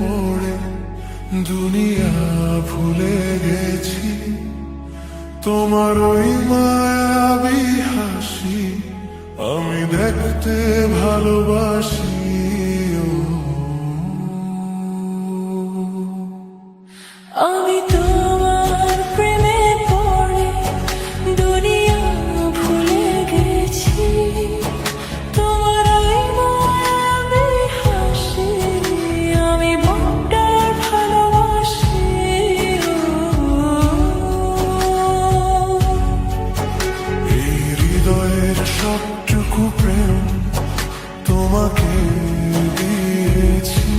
পড়ে দুনিয়া ভুলে গেছি। তোমার ওই মায়াবী হাসি আমি দেখতে ভালোবাসি। আমি তোমার প্রেমে পড়ে দুনিয়া ভুলে গেছি। তোমার ওই মায়াবী হাসি আমি বড্ড ভালোবাসি। এই হৃদয়ের সবটুকু প্রেম তোমাকে দিয়েছি।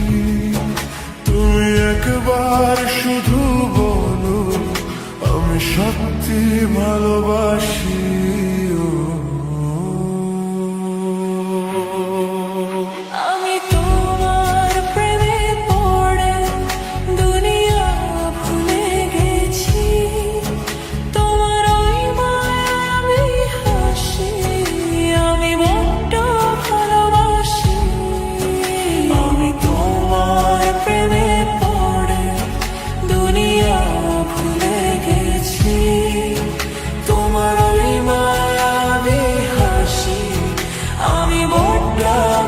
তুমি একবার শুধু বলো আমি সত্যি ভালোবাসি। আমি তোমার প্রেমে পড়ে দুনিয়া ভুলে গেছি। তোমার ওই মায়াবী হাসি আমি বড্ড ভালোবাসি। আমি তোমার প্রেমে পড়ে দুনিয়া ভুলে গেছি। তোমার ওই মায়াবী হাসি আমি বড্ড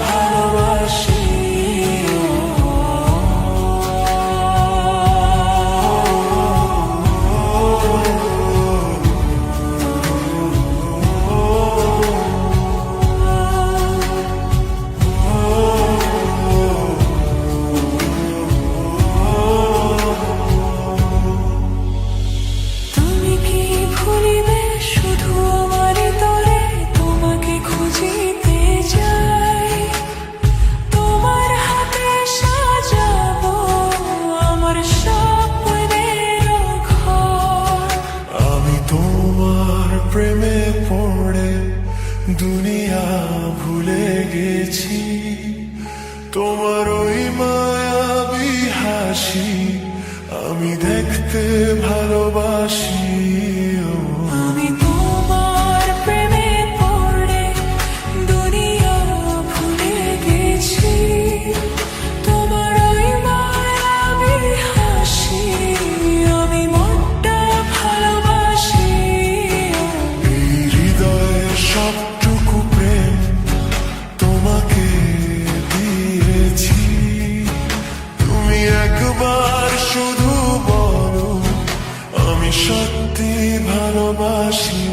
ভালোবাসি। তুমি কি ভুলিবে শুধু আমার তরে তোমাকে খুঁজিতে যাই। তোমার হাতে সাজাবো আমার স্বপ্নের ঘর। আমি তোমার প্রেমে পড়ে দুনিয়া ভুলে গেছি। তোমার ওই মায়াবী হাসি আমি দেখতে ভালোবাসি। আমি তোমার প্রেমে পড়ে দুনিয়া ভুলে গেছি। তোমার ওই মায়াবী হাসি আমি বড্ড ভালোবাসি। এই হৃদয়ের সবটুকু প্রেম তোমাকে দিয়েছি। তুমি একবার শুধু বলো আমি সত্যি ভালোবাসি।